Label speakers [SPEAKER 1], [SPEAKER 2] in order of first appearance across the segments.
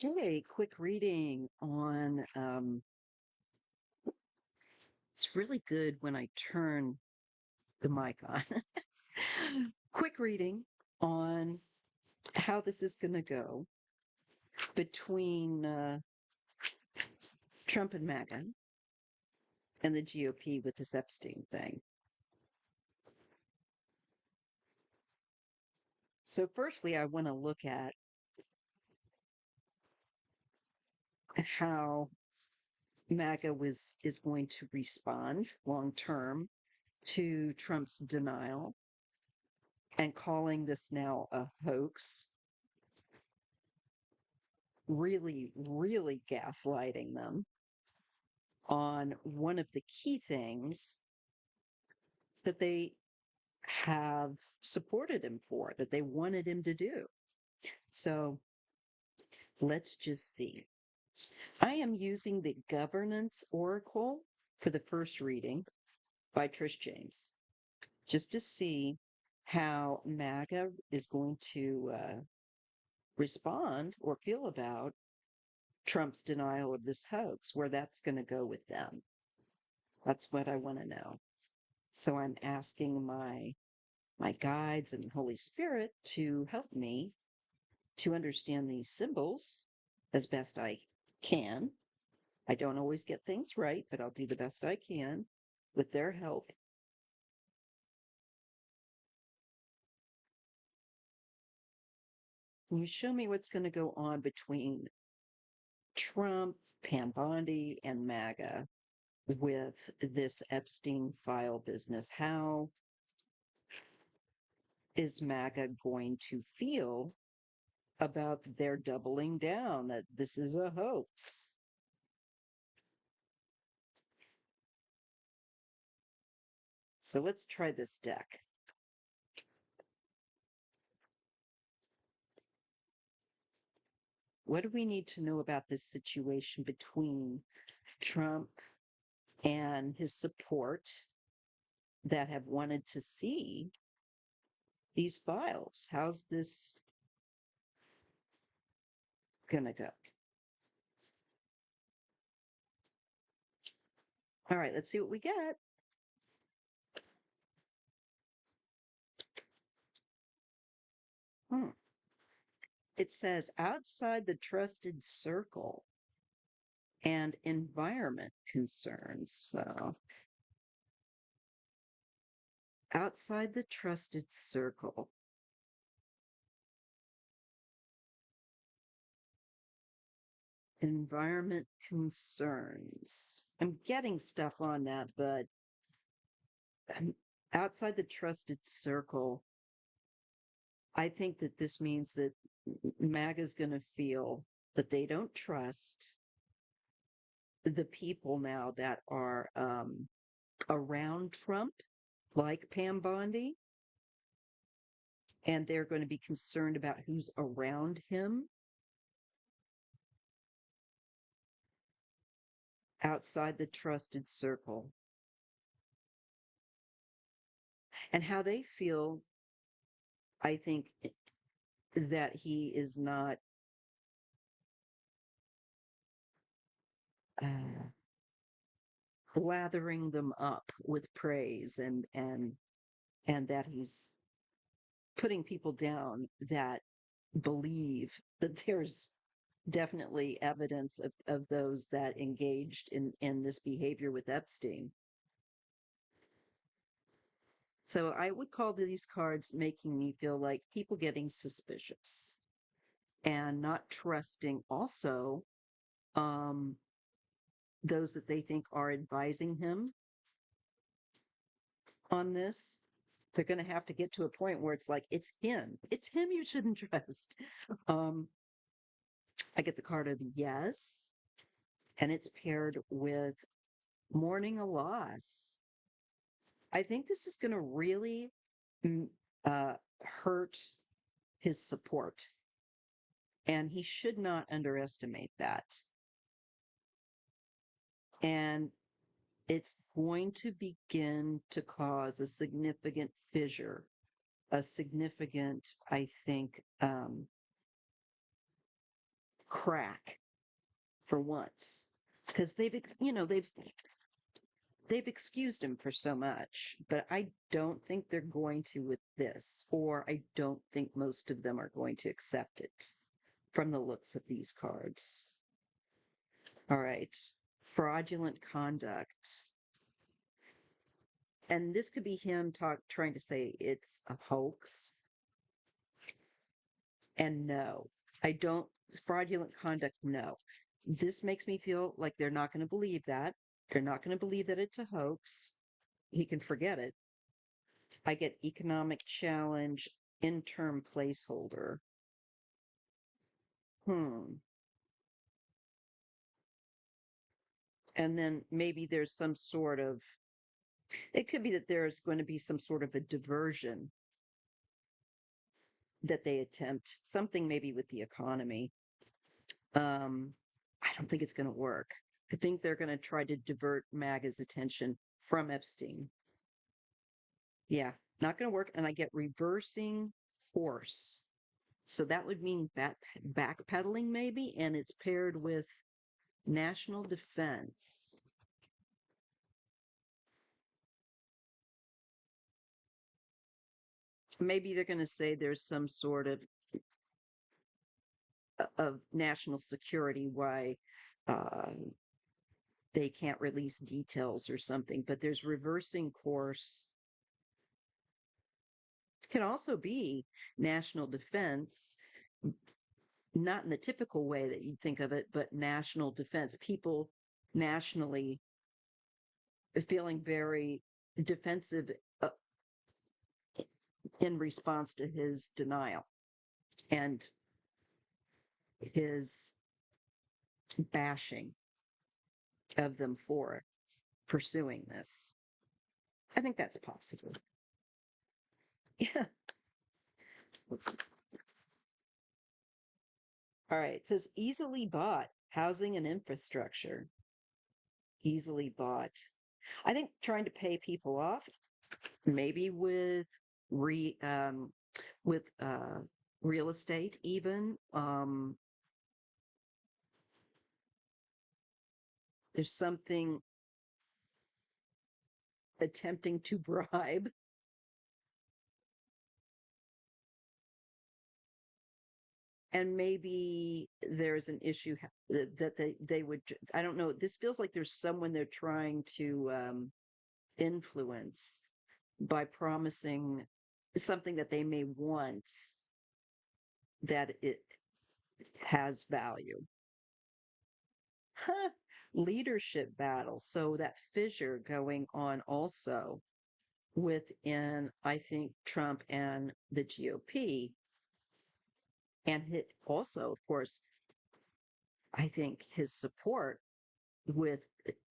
[SPEAKER 1] Okay, quick reading on it's really good when I turn the mic on. Quick reading on how this is going to go between Trump and MAGA and the GOP with this Epstein thing. So, firstly, I want to look at how MAGA is going to respond long term to Trump's denial and calling this now a hoax, really gaslighting them on one of the key things that they have supported him for, that they wanted him to do. So let's just see. I am using the Governance Oracle for the first reading by Trish James, just to see how MAGA is going to respond or feel about Trump's denial of this hoax, where that's going to go with them. That's what I want to know. So I'm asking my guides and Holy Spirit to help me to understand these symbols as best I can. I don't always get things right, but I'll do the best I can with their help. Can you show me what's going to go on between Trump, Pam Bondi, and MAGA with this Epstein file business? How is MAGA going to feel about their doubling down that this is a hoax? So let's try this deck. What do we need to know about this situation between Trump and his support that have wanted to see these files? How's this going to go? All right, let's see what we get. It says outside the trusted circle and environment concerns. So, outside the trusted circle. Environment concerns. I'm getting stuff on that, but outside the trusted circle, I think that this means that MAGA is going to feel that they don't trust the people now that are around Trump, like Pam Bondi, and they're going to be concerned about who's around him outside the trusted circle and how they feel. I think that he is not uh, lathering them up with praise and that he's putting people down that believe that there's definitely evidence of those that engaged in this behavior with Epstein. So I would call these cards making me feel like people getting suspicious and not trusting also um, those that they think are advising him on this. They're going to have to get to a point where it's like, it's him. It's him you shouldn't trust. Um, I get the card of yes, and it's paired with mourning a loss. I think this is going to really uh, hurt his support, and he should not underestimate that. And it's going to begin to cause a significant fissure, a significant, I think, crack for once because they've excused him for so much, but I don't think they're going to with this, or I don't think most of them are going to accept it from the looks of these cards. All right. Fraudulent conduct. And this could be him trying to say it's a hoax. And no, I don't, fraudulent conduct, no. This makes me feel like they're not going to believe that. They're not going to believe that it's a hoax. He can forget it. I get economic challenge, interim placeholder. Hmm. And then maybe there's some sort of, it could be that there's going to be some sort of a diversion that they attempt, something maybe with the economy. Um, I don't think it's going to work. I think they're going to try to divert MAGA's attention from Epstein. Yeah, not going to work. And I get reversing force. So that would mean backpedaling maybe, and it's paired with national defense. Maybe they're going to say there's some sort of national security why uh, they can't release details or something, but there's reversing course. Can also be national defense, not in the typical way that you'd think of it, but national defense. People nationally feeling very defensive uh, in response to his denial and his bashing of them for pursuing this. I think that's possible. Yeah. All right. It says easily bought housing and infrastructure. Easily bought. I think trying to pay people off, maybe re with real estate even. There's something attempting to bribe. And maybe there's an issue that they would, I don't know, this feels like there's someone they're trying to influence by promising something that they may want that it has value. Huh. Leadership battle. So that fissure going on also within, I think, Trump and the GOP. And also, of course, I think his support with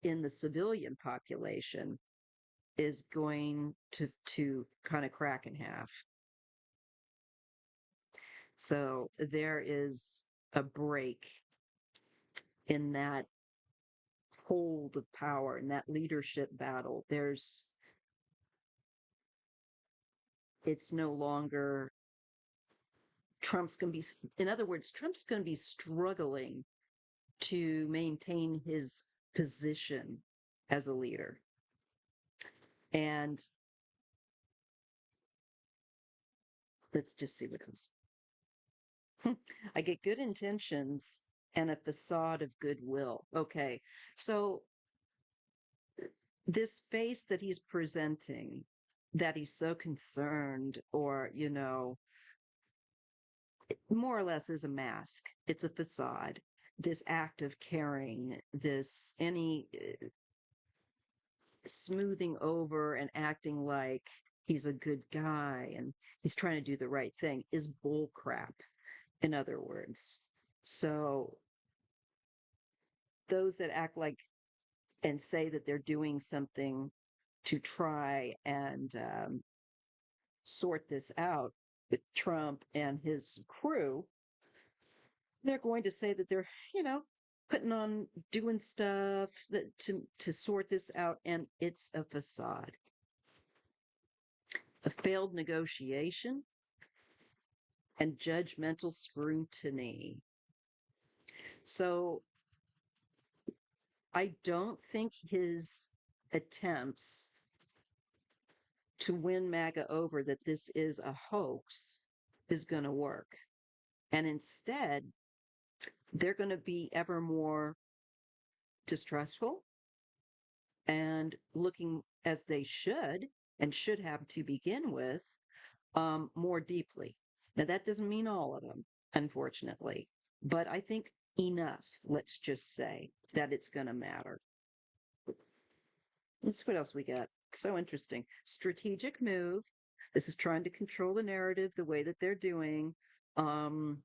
[SPEAKER 1] in the civilian population is going to kind of crack in half. So there is a break in that hold of power in that leadership battle. It's no longer Trump's going to be, in other words, Trump's going to be struggling to maintain his position as a leader. And let's just see what comes. I get good intentions and a facade of goodwill. Okay. So this face that he's presenting, that he's so concerned, or, more or less is a mask. It's a facade. This act of caring, this any smoothing over and acting like he's a good guy and he's trying to do the right thing is bull crap, in other words. So those that act like and say that they're doing something to try and sort this out with Trump and his crew, they're going to say that they're, putting on doing stuff that to sort this out, and it's a facade. A failed negotiation and judgmental scrutiny. So I don't think his attempts to win MAGA over that this is a hoax is going to work. And instead, they're going to be ever more distrustful and looking as they should and should have to begin with more deeply. Now, that doesn't mean all of them, unfortunately, but I think enough, let's just say, that it's going to matter. Let's what else we got. So interesting. Strategic move. This is trying to control the narrative the way that they're doing. Um,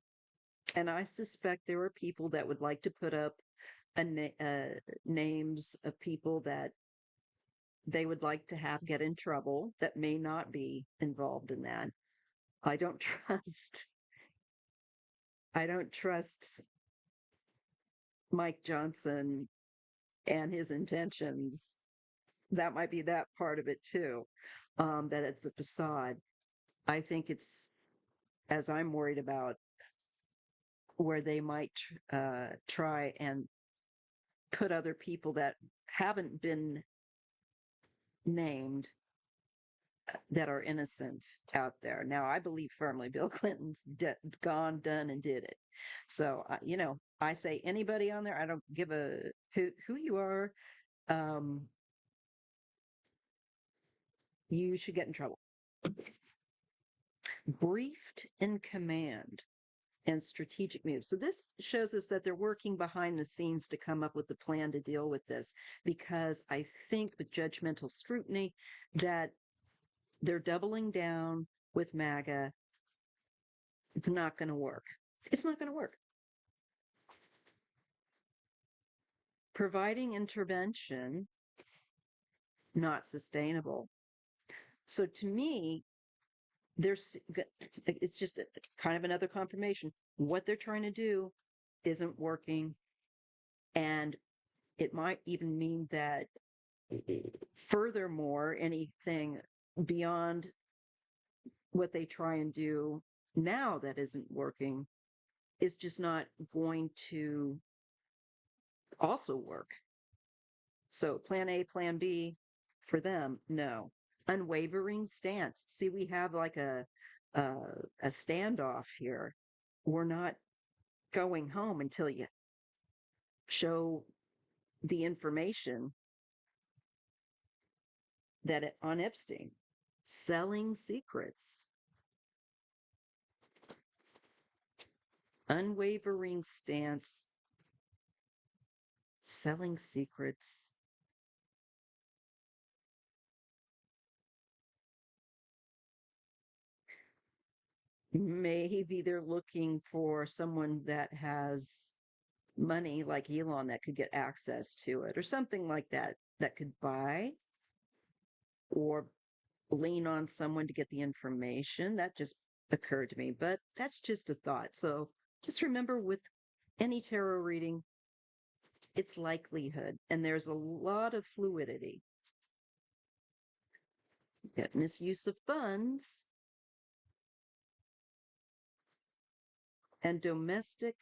[SPEAKER 1] and I suspect there are people that would like to put up names of people that they would like to have get in trouble that may not be involved in that. I don't trust. I don't trust Mike Johnson and his intentions. That might be that part of it too. That it's a facade. I think it's, as I'm worried about, where they might try and put other people that haven't been named that are innocent out there. Now, I believe firmly Bill Clinton's gone, done, and did it. So, I say anybody on there, I don't give a who you are, um, you should get in trouble. Briefed in command and strategic moves. So this shows us that they're working behind the scenes to come up with the plan to deal with this, because I think with judgmental scrutiny that they're doubling down with MAGA. It's not going to work. It's not going to work. Providing intervention, not sustainable. So to me, it's just kind of another confirmation. What they're trying to do isn't working. And it might even mean that furthermore, anything beyond what they try and do now that isn't working is just not going to also work. So plan A, plan B for them, no. Unwavering stance. See, we have like a standoff here. We're not going home until you show the information that on Epstein. Selling secrets. Unwavering stance. Selling secrets. Maybe they're looking for someone that has money like Elon that could get access to it or something like that, that could buy or lean on someone to get the information. That just occurred to me, but that's just a thought. So just remember with any tarot reading, it's likelihood, and there's a lot of fluidity. Get misuse of funds and domestic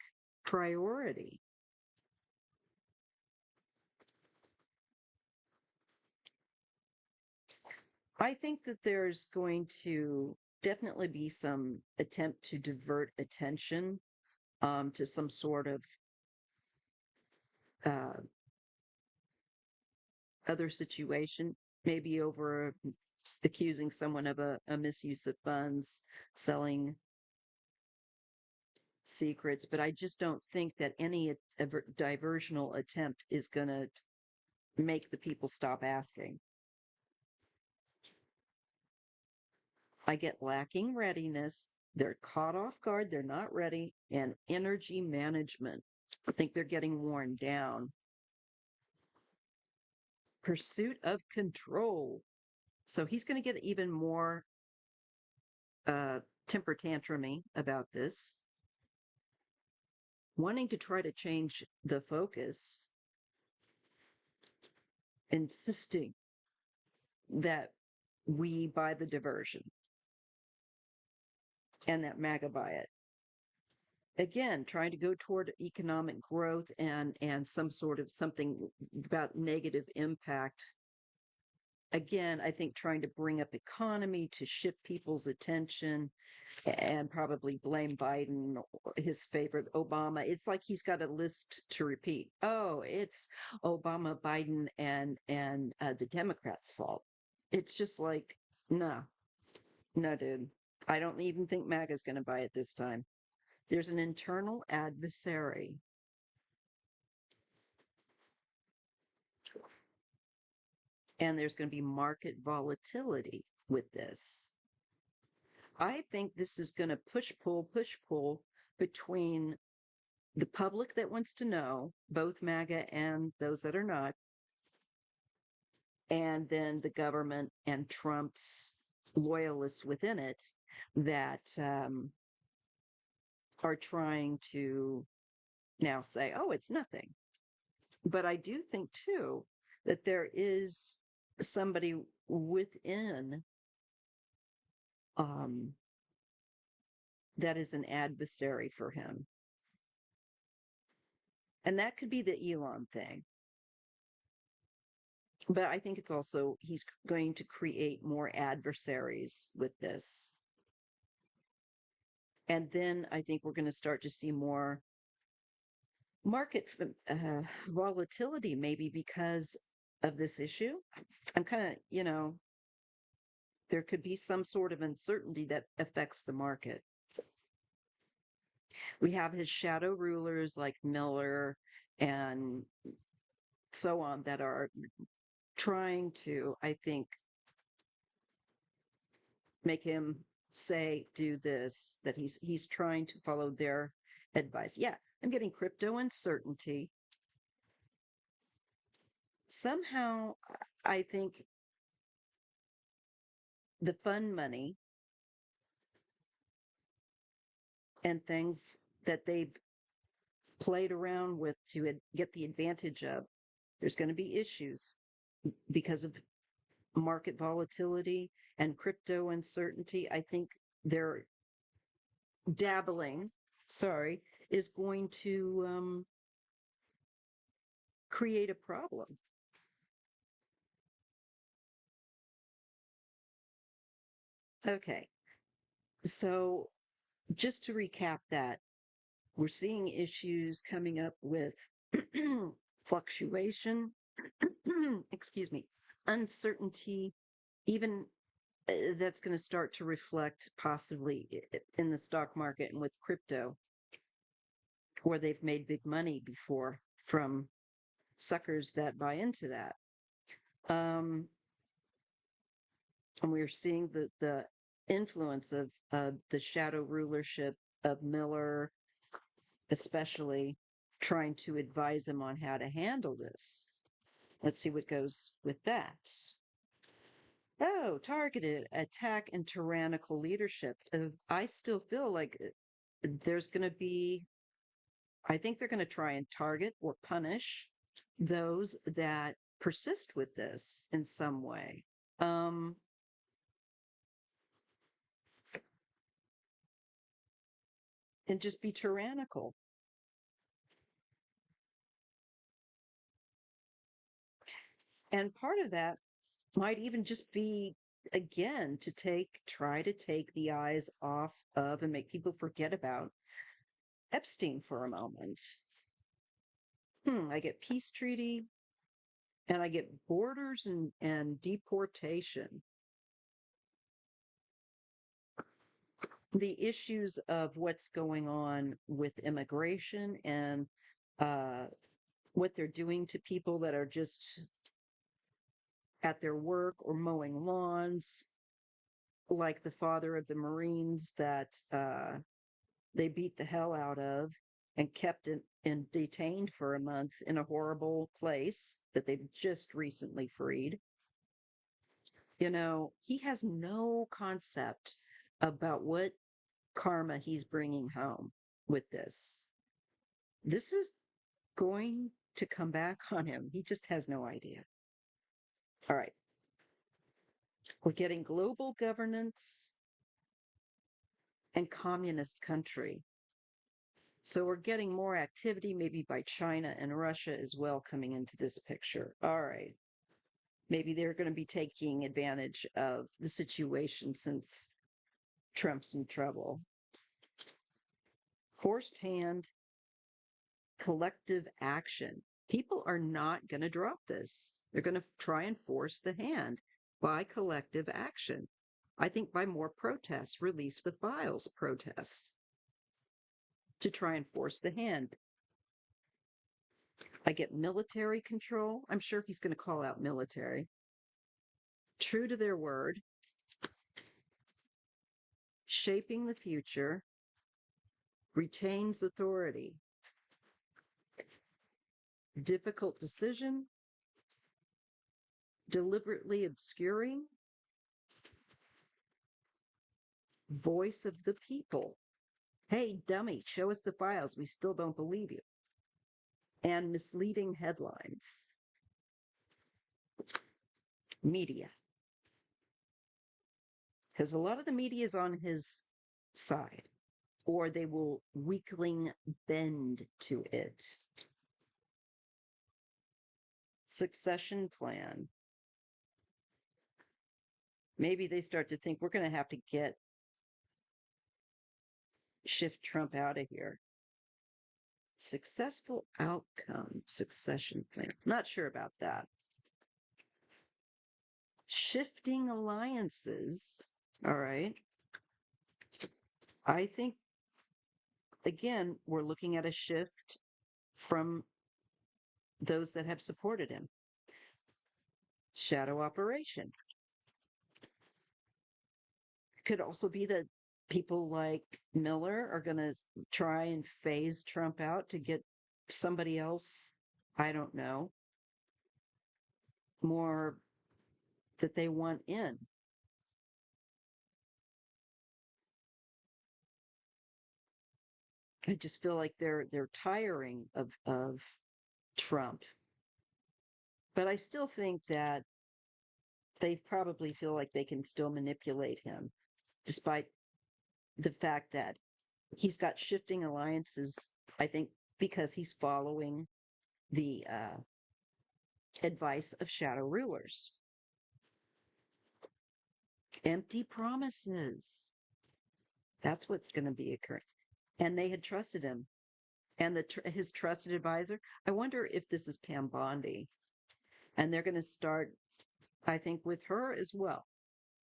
[SPEAKER 1] priority. I think that there's going to definitely be some attempt to divert attention to some sort of uh, other situation, maybe over accusing someone of a misuse of funds, selling secrets. But I just don't think that any diversional attempt is going to make the people stop asking. I get lacking readiness. They're caught off guard. They're not ready. And energy management. I think they're getting worn down. Pursuit of control. So he's going to get even more temper tantrumy about this, wanting to try to change the focus, insisting that we buy the diversion and that MAGA buy it. again, trying to go toward economic growth and some sort of something about negative impact. Again, I think trying to bring up economy to shift people's attention and probably blame Biden or his favorite Obama. It's like he's got a list to repeat. Oh, it's Obama, Biden, and the Democrats' fault. It's just like, no, no, dude. I don't even think MAGA's going to buy it this time. There's an internal adversary, and there's going to be market volatility with this. I think this is going to push pull between the public that wants to know, both MAGA and those that are not, and then the government and Trump's loyalists within it that are trying to now say, oh, it's nothing. But I do think, too, that there is somebody within um, that is an adversary for him. And that could be the Elon thing. But I think it's also, he's going to create more adversaries with this. And then I think we're going to start to see more market volatility, maybe because of this issue. I'm kind of, there could be some sort of uncertainty that affects the market. We have his shadow rulers like Miller and so on that are trying to, I think, make him say do this, that he's trying to follow their advice. Yeah, I'm getting crypto uncertainty. Somehow I think the fund money and things that they've played around with to get the advantage of, there's going to be issues because of market volatility and crypto uncertainty. I think they're dabbling, sorry, is going to create a problem. Okay. So just to recap that, we're seeing issues coming up with fluctuation, excuse me, uncertainty, even that's going to start to reflect possibly in the stock market and with crypto, where they've made big money before from suckers that buy into that. And we're seeing the influence of the shadow rulership of Miller, especially trying to advise him on how to handle this. Let's see what goes with that. Oh, targeted attack and tyrannical leadership. I still feel like there's going to be, I think they're going to try and target or punish those that persist with this in some way. Um, and just be tyrannical. And part of that might even just be, again, try to take the eyes off of and make people forget about Epstein for a moment. I get peace treaty and I get borders and deportation. The issues of what's going on with immigration and uh, what they're doing to people that are just at their work or mowing lawns, like the father of the Marines that they beat the hell out of and kept in detained for a month in a horrible place that they've just recently freed. He has no concept about what karma he's bringing home with this. This is going to come back on him. He just has no idea. All right. We're getting global governance and communist country. So we're getting more activity, maybe by China and Russia as well, coming into this picture. All right. Maybe they're going to be taking advantage of the situation since Trump's in trouble. Forced hand, collective action. People are not going to drop this. They're going to try and force the hand by collective action. I think by more protests, release the files protests to try and force the hand. I get military control. I'm sure he's going to call out military. True to their word. Shaping the future. Retains authority. Difficult decision. Deliberately obscuring. Voice of the people. Hey, dummy, show us the files. We still don't believe you. And misleading headlines. Media. Because a lot of the media is on his side, or they will weakling bend to it. Succession plan. Maybe they start to think we're going to have to shift Trump out of here. Successful outcome, succession plan. Not sure about that. Shifting alliances. All right. I think, again, we're looking at a shift from those that have supported him. Shadow operation. Could also be that people like Miller are going to try and phase Trump out to get somebody else, I don't know, more that they want in. I just feel like they're tiring of Trump. But I still think that they probably feel like they can still manipulate him, despite the fact that he's got shifting alliances, I think, because he's following the advice of shadow rulers. Empty promises. That's what's going to be occurring. And they had trusted him. And his trusted advisor, I wonder if this is Pam Bondi. And they're going to start, I think, with her as well.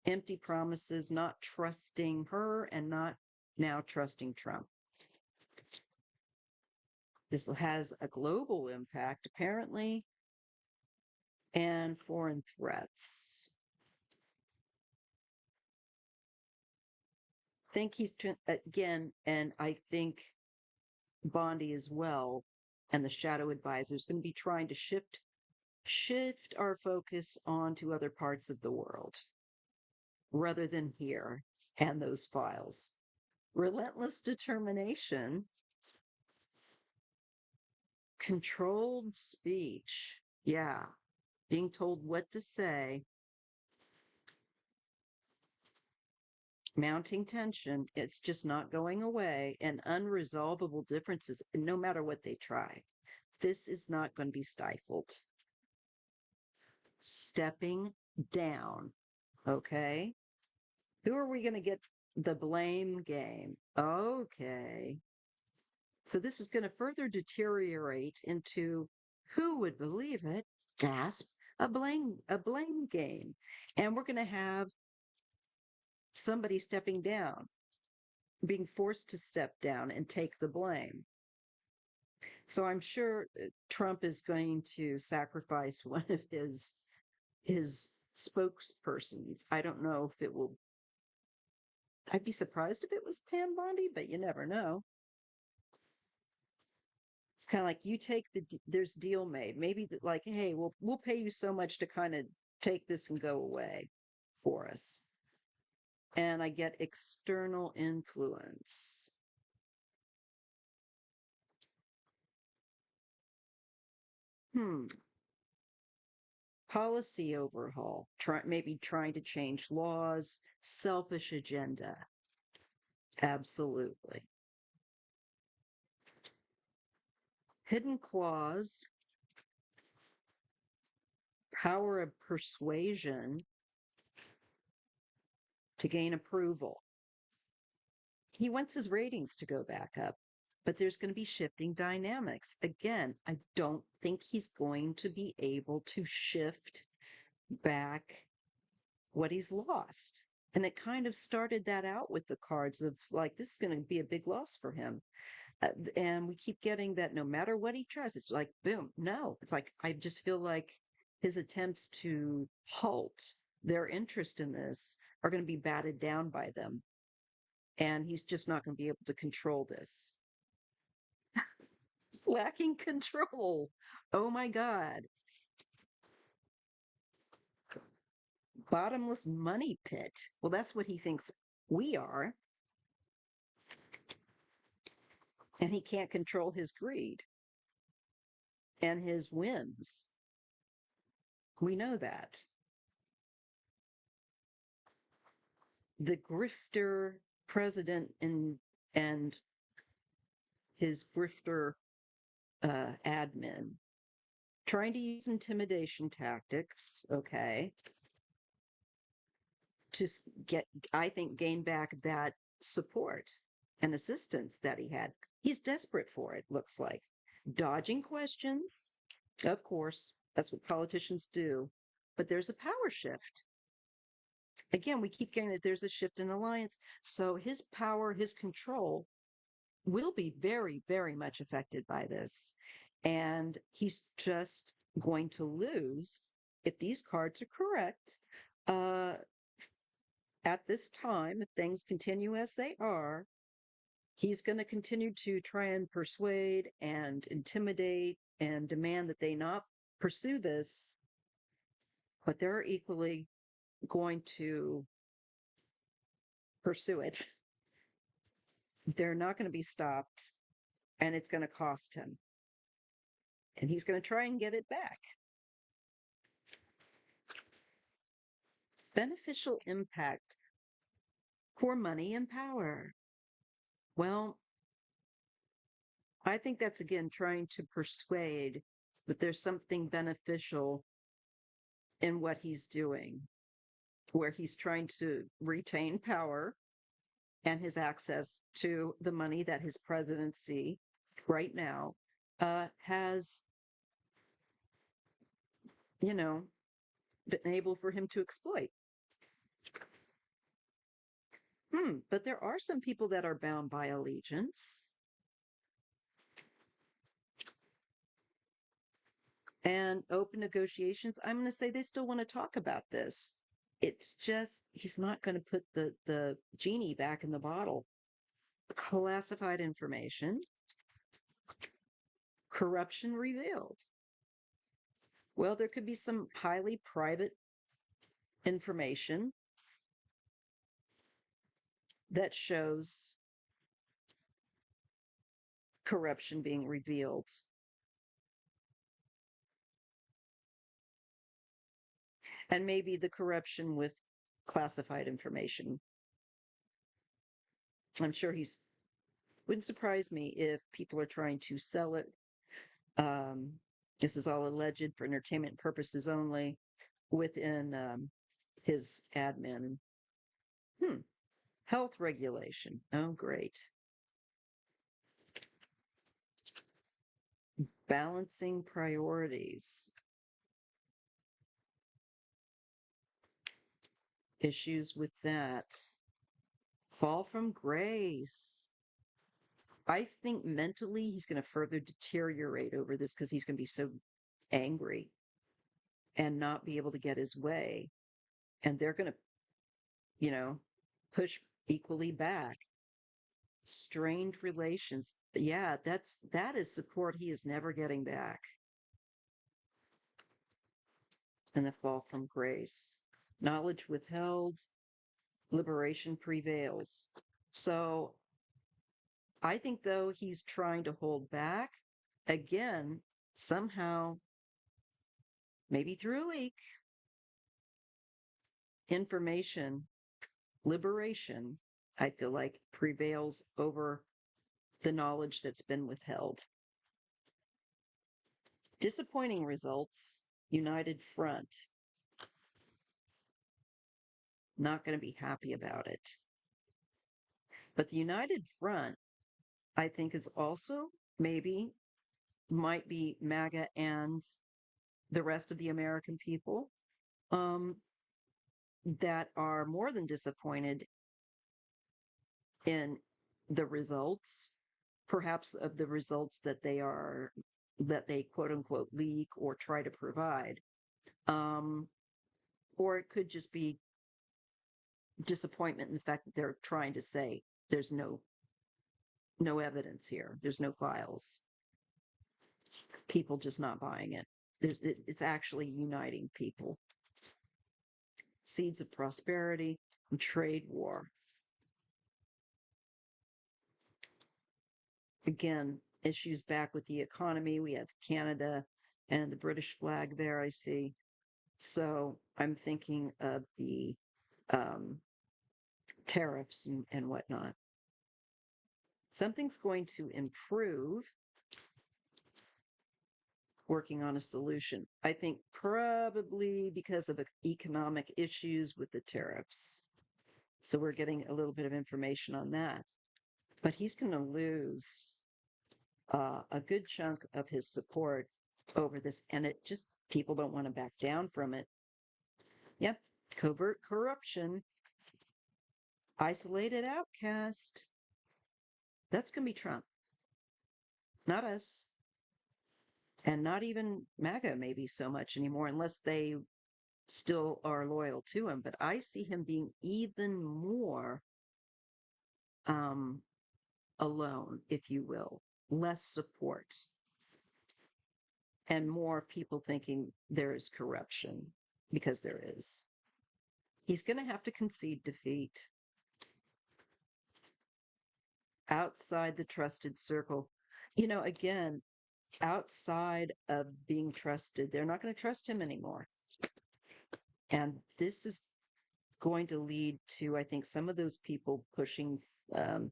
[SPEAKER 1] Empty promises, not trusting her and not now trusting Trump. This has a global impact, apparently, and foreign threats. Think he's, again, and I think Bondi as well, and the shadow advisor is going to be trying to shift our focus onto other parts of the world rather than here and those files. Relentless determination, controlled speech. Yeah, being told what to say, mounting tension. It's just not going away, and unresolvable differences, no matter what they try. This is not going to be stifled. Stepping down. Okay. Who are we going to get the blame game? Okay. So this is going to further deteriorate into, who would believe it? Gasp, a blame game. And we're going to have somebody stepping down, being forced to step down and take the blame. So I'm sure Trump is going to sacrifice one of his spokespersons. I don't know if it will. I'd be surprised if it was Pam Bondi, but you never know. It's kind of like you take there's deal made. Maybe like, hey, we'll pay you so much to kind of take this and go away for us. And I get external influence. Policy overhaul. Maybe trying to change laws. Selfish agenda. Absolutely. Hidden clause, power of persuasion to gain approval. He wants his ratings to go back up, but there's going to be shifting dynamics. Again, I don't think he's going to be able to shift back what he's lost. And it kind of started that out with the cards of like, this is going to be a big loss for him. And we keep getting that no matter what he tries, it's like, boom, no. It's like, I just feel like his attempts to halt their interest in this are going to be batted down by them. And he's just not going to be able to control this. Lacking control. Oh my God. Bottomless money pit. Well, that's what he thinks we are. And he can't control his greed and his whims. We know that. The grifter president and his grifter admin trying to use intimidation tactics, okay, to get, I think, gain back that support and assistance that he had. He's desperate for it, looks like. Dodging questions, of course, that's what politicians do, but there's a power shift. Again, we keep getting that there's a shift in alliance. So his power, his control will be very, very much affected by this. And he's just going to lose if these cards are correct. At this time, if things continue as they are, he's going to continue to try and persuade and intimidate and demand that they not pursue this, but they're equally going to pursue it. They're not going to be stopped, and it's going to cost him. And he's going to try and get it back. Beneficial impact for money and power. Well, I think that's again trying to persuade that there's something beneficial in what he's doing, where he's trying to retain power and his access to the money that his presidency right now has, you know, been able for him to exploit. But there are some people that are bound by allegiance. And open negotiations, I'm going to say they still want to talk about this. It's just, he's not going to put the genie back in the bottle. Classified information, corruption revealed. Well, there could be some highly private information that shows corruption being revealed. And maybe the corruption with classified information. I'm sure wouldn't surprise me if people are trying to sell it. This is all alleged for entertainment purposes only within his admin. Health regulation. Oh, great. Balancing priorities. Issues with that. Fall from grace. I think mentally he's going to further deteriorate over this because he's going to be so angry and not be able to get his way. And they're going to, push equally back. Strained relations. Yeah, that is support he is never getting back. And the fall from grace. Knowledge withheld, liberation prevails. So I think, though, he's trying to hold back, again, somehow, maybe through a leak, information, liberation, I feel like, prevails over the knowledge that's been withheld. Disappointing results. United Front. Not going to be happy about it. But the United Front, I think, is also maybe might be MAGA and the rest of the American people um, that are more than disappointed in the results, perhaps of the results that they quote unquote leak or try to provide. Um, or it could just be disappointment in the fact that they're trying to say there's no evidence here, there's no files, people just not buying it. It's actually uniting people. Seeds of prosperity and trade war. Again, issues back with the economy. We have Canada and the British flag there, I see. So I'm thinking of the um, tariffs and whatnot. Something's going to improve, working on a solution. I think probably because of economic issues with the tariffs. So we're getting a little bit of information on that. But he's going to lose a good chunk of his support over this. And it just, people don't want to back down from it. Yep. Covert corruption, isolated outcast. That's going to be Trump, not us. And not even MAGA, maybe so much anymore, unless they still are loyal to him. But I see him being even more um, alone, if you will, less support, and more people thinking there is corruption because there is. He's going to have to concede defeat outside the trusted circle. You know, again, outside of being trusted, they're not going to trust him anymore. And this is going to lead to, I think, some of those people pushing,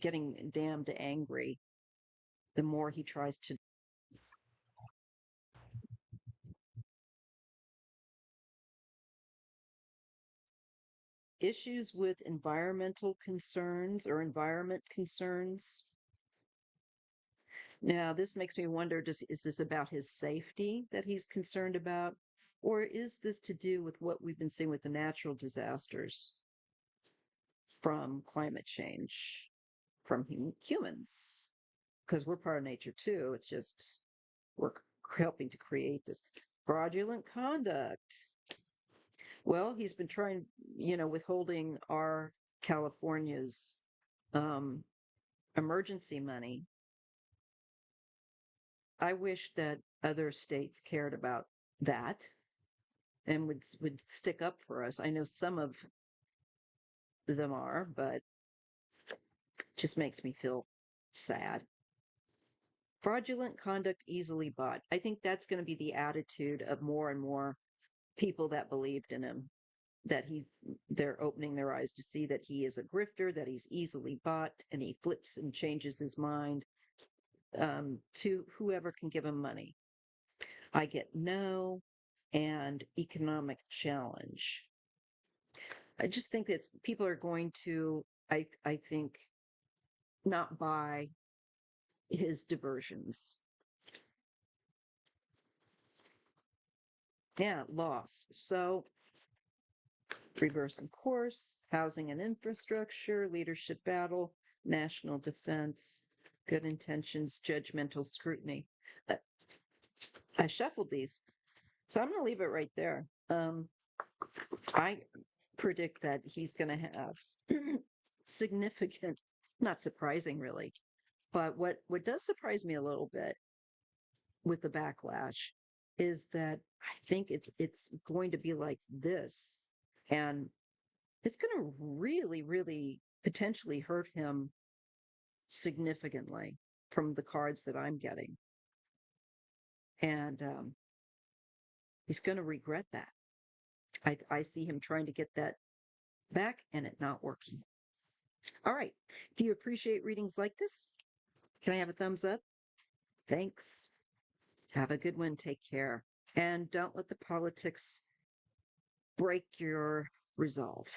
[SPEAKER 1] getting damned angry the more he tries to. Issues with environmental concerns or environment concerns. Now, this makes me wonder, is this about his safety that he's concerned about? Or is this to do with what we've been seeing with the natural disasters from climate change, from humans? Because we're part of nature too. It's just we're helping to create this fraudulent conduct. Well, he's been trying, withholding our California's um, emergency money. I wish that other states cared about that and would stick up for us. I know some of them are, but it just makes me feel sad. Fraudulent conduct easily bought. I think that's going to be the attitude of more and more people that believed in him, that they're opening their eyes to see that he is a grifter, that he's easily bought, and he flips and changes his mind to whoever can give him money. I get no and economic challenge. I just think that people are going to, I think, not buy his diversions. Yeah, loss. So reversing course, housing and infrastructure, leadership battle, national defense, good intentions, judgmental scrutiny. Uh, I shuffled these, so I'm going to leave it right there. I predict that he's going to have significant, not surprising really, but what does surprise me a little bit with the backlash is that I think it's going to be like this, and it's going to really, really potentially hurt him significantly from the cards that I'm getting, and he's going to regret that. I see him trying to get that back and it not working. All right. If you appreciate readings like this, can I have a thumbs up? Thanks. Have a good one. Take care. And don't let the politics break your resolve.